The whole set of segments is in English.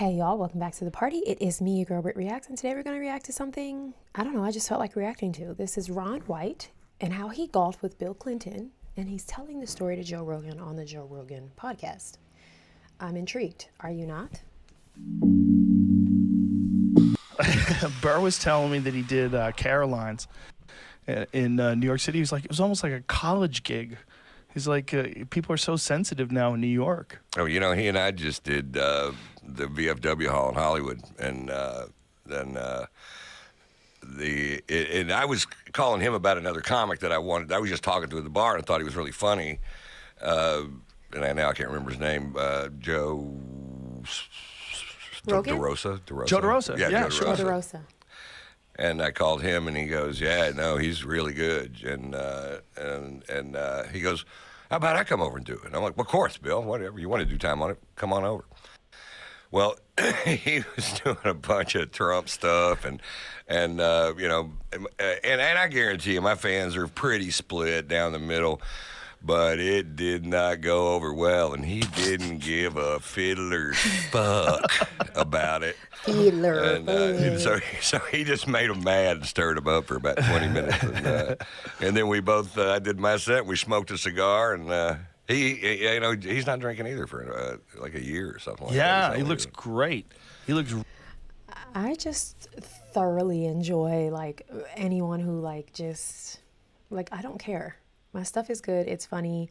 Hey y'all, welcome back to the party. It is me, your girl BrittReacts, and today we're going to react to something, I don't know, I just felt like reacting to. This is Ron White and how he golfed with Bill Clinton, and he's telling the story to Joe Rogan on the Joe Rogan podcast. I'm intrigued. Are you not? Burr was telling me that he did Caroline's in New York City. He was like, it was almost like a college gig. He's like, people are so sensitive now in New York. Oh, you know, he and I just did the VFW Hall in Hollywood, and and I was calling him about another comic that I wanted. I was just talking to at the bar and thought he was really funny, and now I can't remember his name. Joe Rogan? DeRosa. Joe DeRosa. Yeah, Joe DeRosa. And I called him, and he goes, "Yeah, no, he's really good." And he goes, "How about I come over and do it?" And I'm like, "Well, of course, Bill. Whatever you want to do time on it, come on over." Well, he was doing a bunch of Trump stuff, and you know, and I guarantee you, my fans are pretty split down the middle. But it did not go over well, and he didn't give a fiddler's fuck about it. And so he just made him mad and stirred him up for about 20 minutes. And then we both, I did my set, we smoked a cigar, and he's not drinking either for like a year or something like that. Yeah, he looks great. He looks... I just thoroughly enjoy, like, anyone who, like, just, like, I don't care. My stuff is good, it's funny,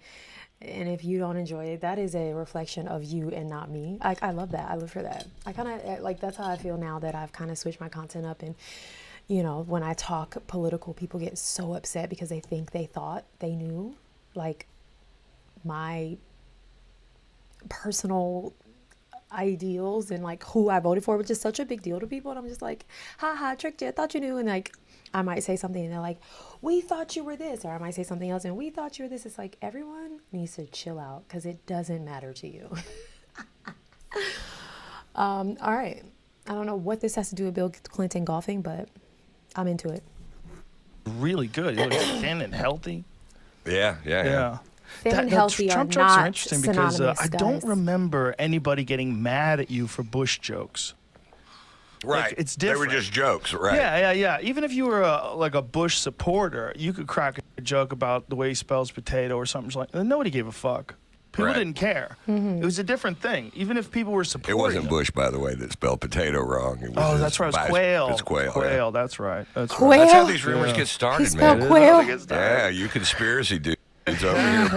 and if you don't enjoy it, that is a reflection of you and not me. I love that. I live for that. I kind of, like, that's how I feel now that I've kind of switched my content up. And, you know, when I talk political, people get so upset because they think they thought they knew, like, my personal ideals and, like, who I voted for, which is such a big deal to people. And I'm just like, haha, tricked you, I thought you knew. And, like, I might say something and they're like, we thought you were this, or I might say something else and we thought you were this. It's like, everyone needs to chill out because it doesn't matter to you. All right. I don't know what this has to do with Bill Clinton golfing, but I'm into it. Really good. He looks thin and healthy. Yeah. Thin and healthy Trump are jokes not are interesting because synonymous, I don't guys. remember anybody getting mad at you for Bush jokes. Right. Like, it's different. They were just jokes, right? Yeah. Even if you were like a Bush supporter, you could crack a joke about the way he spells potato or something like that. And nobody gave a fuck. People didn't care. It was a different thing. Even if people were supporting It wasn't him. Bush, by the way, that spelled potato wrong. It was That's right. It was quail. It's quail. Quail, Yeah. that's right. That's Quail? right. That's how these rumors get started, He spelled man. quail? Yeah, you conspiracy dudes over here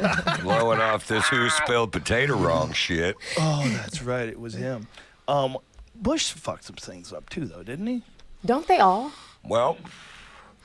blowing off this who spelled potato wrong shit. Oh, that's right. It was him. Bush fucked some things up too, though, didn't he? Don't they all? Well,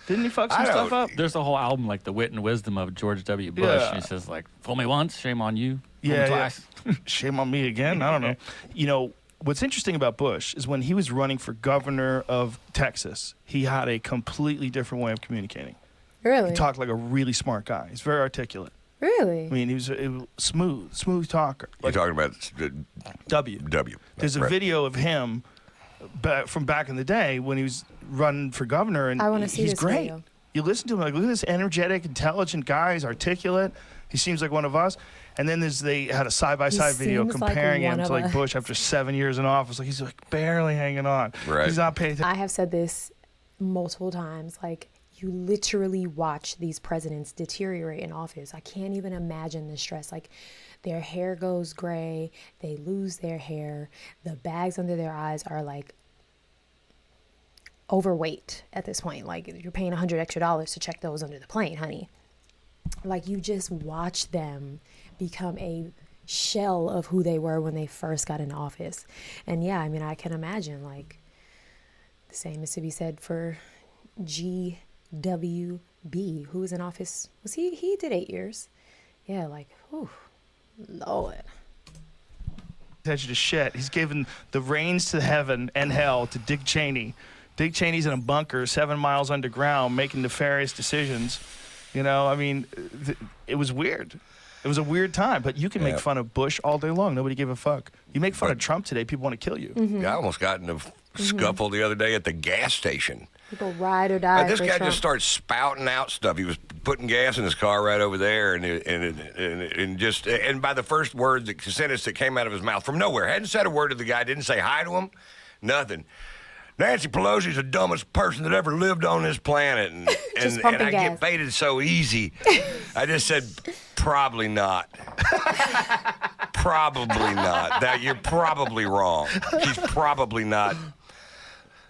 Didn't he fuck some stuff up? There's a whole album, like The Wit and Wisdom of George W. Bush. Yeah. And he says, like, fool me once, shame on you. Fool me Yeah. twice. Shame on me again. I don't know. You know, what's interesting about Bush is when he was running for governor of Texas, he had a completely different way of communicating. Really? He talked like a really smart guy. He's very articulate. Really? I mean, he was a smooth talker. you're talking about W. There's a video of him from back in the day when he was running for governor, and I wanna see he's this great. video. You listen to him, like, look at this energetic, intelligent guy. He's articulate. He seems like one of us. And then they had a side-by-side video seems like comparing him one to, of like, us. Bush after 7 years in office. Like, he's like barely hanging on. Right. He's not paying attention. I have said this multiple times. Like, you literally watch these presidents deteriorate in office. I can't even imagine the stress. Like, their hair goes gray. They lose their hair. The bags under their eyes are, like, overweight at this point. Like, you're paying $100 extra to check those under the plane, honey. Like, you just watch them become a shell of who they were when they first got in office. And yeah, I mean, I can imagine, like, the same is to be said for GWB, who was in office. He did 8 years. Yeah, like, whew, Lord. Attention to shit. He's given the reins to heaven and hell to Dick Cheney. Dick Cheney's in a bunker 7 miles underground making nefarious decisions. You know, I mean, it was weird. It was a weird time, but you can make fun of Bush all day long. Nobody gave a fuck. You make fun of Trump today, people want to kill you. I almost got in a scuffle the other day at the gas station. People ride or die This for guy Trump. just starts spouting out stuff. He was putting gas in his car right over there, and by the first sentence that came out of his mouth from nowhere, hadn't said a word to the guy, didn't say hi to him, nothing. Nancy Pelosi's the dumbest person that ever lived on this planet, and I get baited so easy. I just said, probably not. Probably not. That you're probably wrong. She's probably not.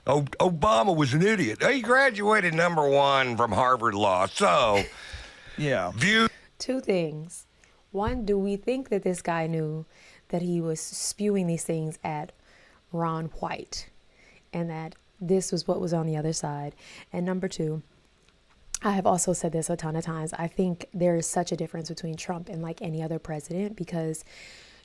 Obama was an idiot. He graduated #1 from Harvard Law. So, yeah. Two things. One, do we think that this guy knew that he was spewing these things at Ron White and that this was what was on the other side? And number two, I have also said this a ton of times. I think there is such a difference between Trump and like any other president because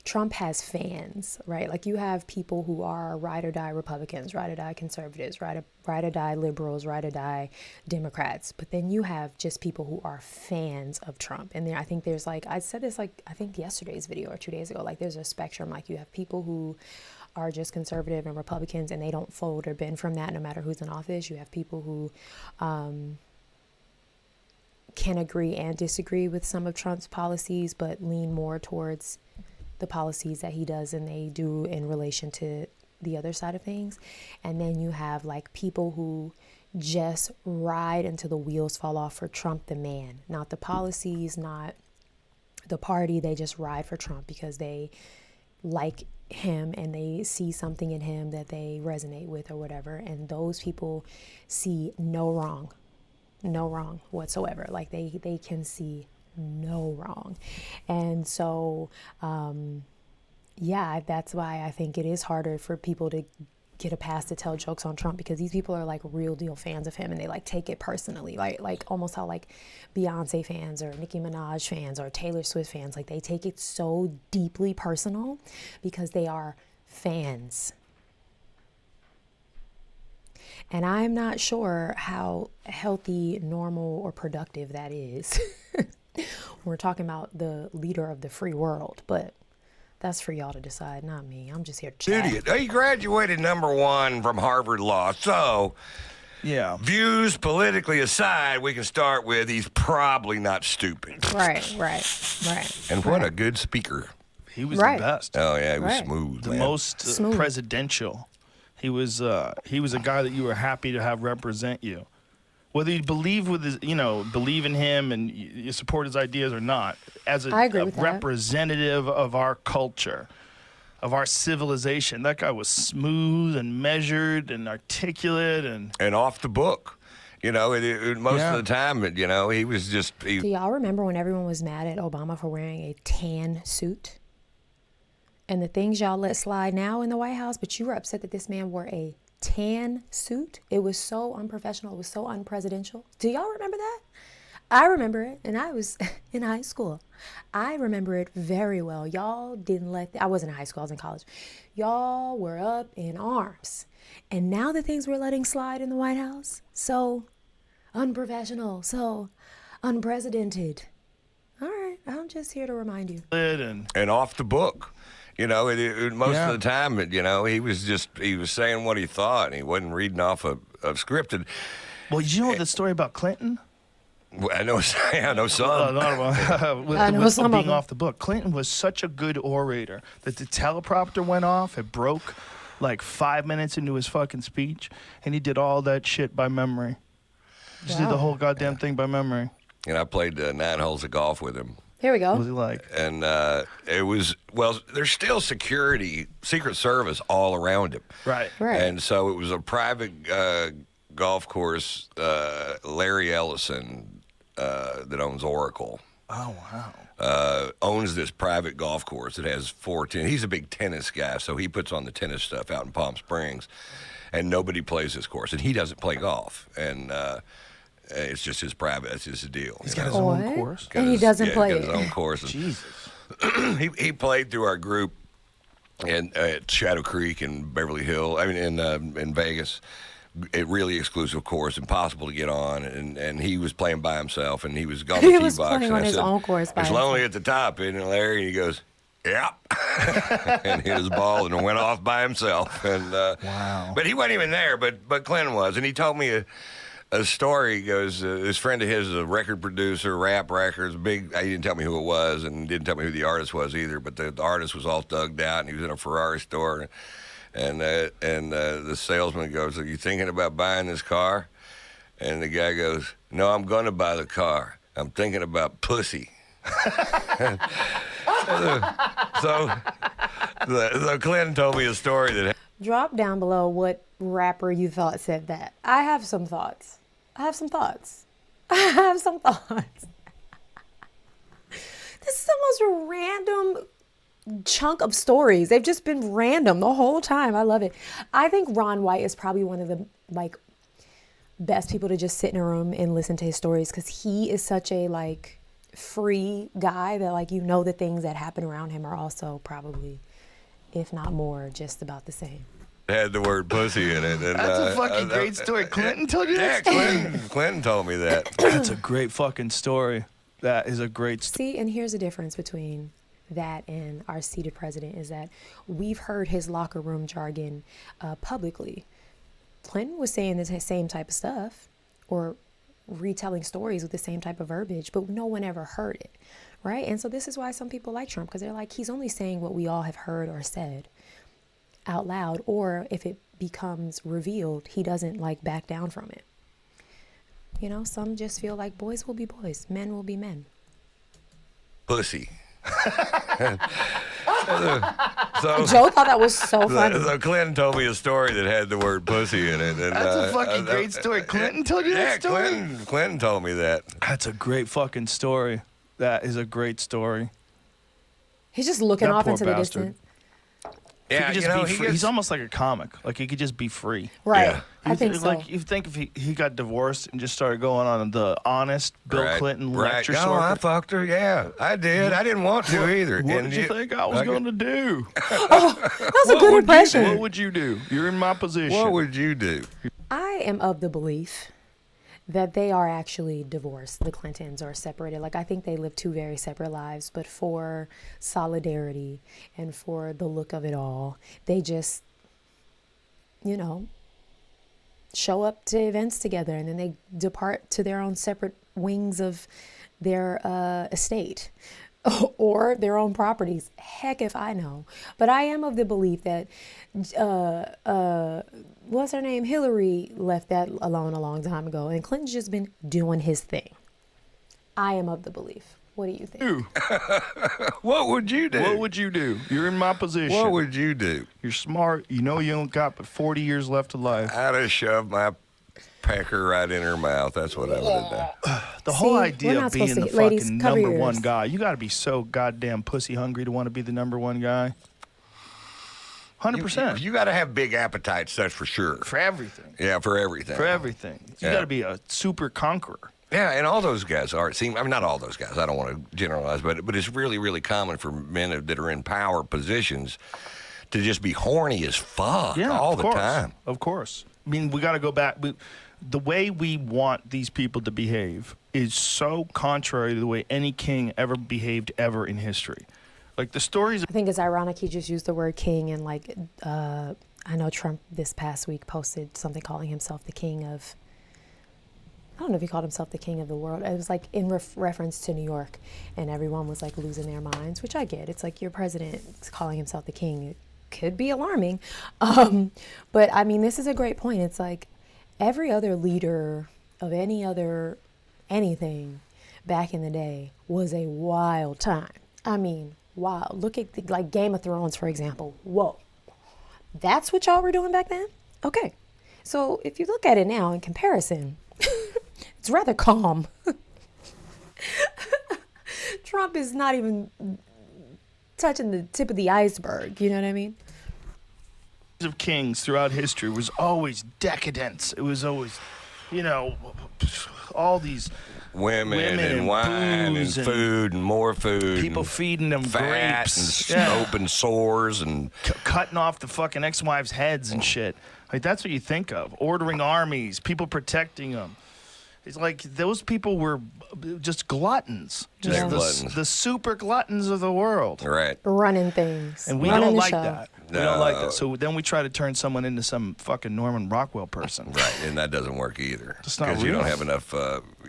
Trump has fans, right? Like you have people who are ride or die Republicans, ride or die conservatives, ride or die liberals, ride or die Democrats. But then you have just people who are fans of Trump. And I think there's like, I said this like, I think yesterday's video or 2 days ago, like there's a spectrum. Like you have people who are just conservative and Republicans and they don't fold or bend from that no matter who's in office. You have people who can agree and disagree with some of Trump's policies, but lean more towards the policies that he does and they do in relation to the other side of things. And then you have like people who just ride until the wheels fall off for Trump the man, not the policies, not the party. They just ride for Trump because they like him and they see something in him that they resonate with or whatever. And those people see no wrong whatsoever. Like they can see no wrong. And so, yeah, that's why I think it is harder for people to get a pass to tell jokes on Trump because these people are like real deal fans of him and they like take it personally, like almost how like Beyonce fans or Nicki Minaj fans or Taylor Swift fans, like they take it so deeply personal because they are fans. And I'm not sure how healthy, normal, or productive that is. We're talking about the leader of the free world, but that's for y'all to decide, not me. I'm just here to chat. Idiot. He graduated '1 from Harvard Law. So, yeah. Views politically aside, we can start with he's probably not stupid. Right. And what a good speaker. He was the best. Oh, yeah, he was smooth. The man. most presidential. He was a guy that you were happy to have represent you. Whether you believe believe in him and you support his ideas or not, as a representative of our culture, of our civilization, that guy was smooth and measured and articulate and off the book. Most of the time, he was just. Do y'all remember when everyone was mad at Obama for wearing a tan suit? And the things y'all let slide now in the White House, but you were upset that this man wore a tan suit. It was so unprofessional. It was so unpresidential. Do y'all remember that? I remember it, and I was in high school. I remember it very well. Y'all didn't I wasn't in high school. I was in college. Y'all were up in arms. And now the things we're letting slide in the White House, so unprofessional, so unprecedented. All right, I'm just here to remind you. And off the book. Most of the time, he was saying what he thought, and he wasn't reading off of scripted. Well, you know the story about Clinton? I know some. I know some being off the book. Clinton was such a good orator that the teleprompter went off. It broke like 5 minutes into his fucking speech, and he did all that shit by memory. Just did the whole goddamn thing by memory. And I played 9 holes of golf with him. Here we go. What was he like? And it was, there's still security, Secret Service all around him. Right. And so it was a private golf course, Larry Ellison, that owns Oracle. Oh, wow. Owns this private golf course that has 4 tennis. He's a big tennis guy, so he puts on the tennis stuff out in Palm Springs. And nobody plays this course. And he doesn't play golf. And it's just his private. That's just his deal. He's got his own course, and he doesn't play it. He's got his own course. Jesus. he played through our group at Shadow Creek in Beverly Hills. I mean, in Vegas. A really exclusive course, impossible to get on, and he was playing by himself, and he was on the tee box. Playing on his own course by himself. It's lonely at the top, isn't it, Larry? And he goes, "Yeah," and hit his ball and went off by himself. And wow. But he wasn't even there. But Clinton was, and he told me a story goes, this friend of his is a record producer, rap records, big. He didn't tell me who it was and didn't tell me who the artist was either, but the artist was all thugged out and he was in a Ferrari store. And the salesman goes, "Are you thinking about buying this car?" And the guy goes, "No, I'm going to buy the car. I'm thinking about pussy." so Clinton told me a story that. Drop down below what rapper you thought said that. I have some thoughts. This is the most random chunk of stories. They've just been random the whole time. I love it. I think Ron White is probably one of the best people to just sit in a room and listen to his stories, because he is such a free guy that the things that happen around him are also probably, if not more, just about the same. Had the word pussy in it. And, that's a fucking great story. Clinton told you that? Yeah, Clinton told me that. That's a great fucking story. That is a great story. See, and here's the difference between that and our seated president is that we've heard his locker room jargon publicly. Clinton was saying the same type of stuff or retelling stories with the same type of verbiage, but no one ever heard it, right? And so this is why some people like Trump, because they're like, he's only saying what we all have heard or said out loud, or if it becomes revealed, he doesn't back down from it. Some just feel like boys will be boys, men will be men. Pussy. Joe thought that was so funny. So Clinton told me a story that had the word pussy in it. And, that's a fucking great story. Clinton told you that story? Yeah, Clinton told me that. That's a great fucking story. That is a great story. He's just looking That off poor into the bastard. distance. Yeah, he could just be free. He's almost like a comic. He could just be free. Right. Yeah. I think so. You think if he got divorced and just started going on the honest Bill Clinton lecture No, circuit. I fucked her. Yeah, I did. I didn't want to either. What did you think I was going to do? That's a good impression. What would you do? You're in my position. What would you do? I am of the belief that they are actually divorced. The Clintons are separated. I think they live two very separate lives, but for solidarity and for the look of it all, they just, show up to events together and then they depart to their own separate wings of their estate or their own properties. Heck if I know. But I am of the belief that what's her name? Hillary left that alone a long time ago, and Clinton's just been doing his thing. I am of the belief. What do you think? What would you do? What would you do? You're in my position. What would you do? You're smart. You know you don't got but 40 years left of life. I'd have shoved my pecker right in her mouth. That's what I would have done. The whole idea of being the ladies, fucking cover number your one ears. guy, you got to be so goddamn pussy hungry to want to be the number one guy. 100%. You got to have big appetites, that's for sure. For everything. Yeah, for everything. For everything. You got to be a super conqueror. Yeah, and all those guys are. Not all those guys. I don't want to generalize, but it's really, really common for men that are in power positions to just be horny as fuck all the time. Of course. I mean, we got to go back. The way we want these people to behave is so contrary to the way any king ever behaved ever in history. The stories. I think it's ironic he just used the word king, and I know Trump this past week posted something calling himself the king of, I don't know if he called himself the king of the world. It was in reference to New York, and everyone was losing their minds, which I get. It's your president calling himself the king. It could be alarming. But I mean, this is a great point. It's every other leader of anything back in the day was a wild time. I mean, wow. Look at Game of Thrones, for example. Whoa. That's what y'all were doing back then? Okay. So if you look at it now in comparison, it's rather calm. Trump is not even touching the tip of the iceberg. You know what I mean? Of kings throughout history was always decadence. It was always, all these women and wine and food and more food. People feeding them fat grapes. And open sores and cutting off the fucking ex-wives' heads and shit. That's what you think of. Ordering armies, people protecting them. It's those people were just gluttons. Just gluttons. The super gluttons of the world. Right. Running things. And we Running don't the like show. that. We don't like that. So then we try to turn someone into some fucking Norman Rockwell person. Right, and that doesn't work either. It's not because you real. don't have enough.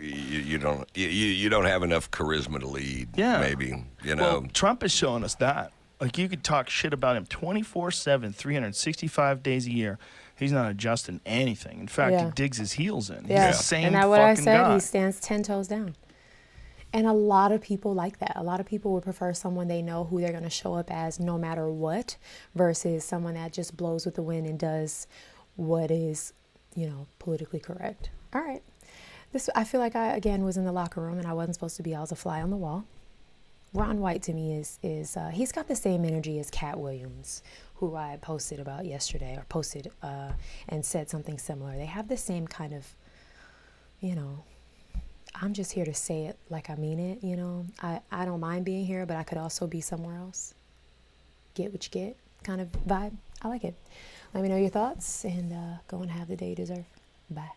You don't have enough charisma to lead. Yeah. Maybe Well, Trump is showing us that. Like, you could talk shit about him 24/7, 365 days a year. He's not adjusting anything. In fact, he digs his heels in. Yeah. He's the same and that's what I fucking said. guy. He stands 10 toes down. And a lot of people like that. A lot of people would prefer someone they know who they're going to show up as no matter what, versus someone that just blows with the wind and does what is, politically correct. All right. I feel like I, again, was in the locker room and I wasn't supposed to be. I was a fly on the wall. Ron White to me is he's got the same energy as Cat Williams, who I posted about yesterday, and said something similar. They have the same kind of, I'm just here to say it like I mean it, I don't mind being here, but I could also be somewhere else. Get what you get kind of vibe. I like it. Let me know your thoughts and go and have the day you deserve. Bye.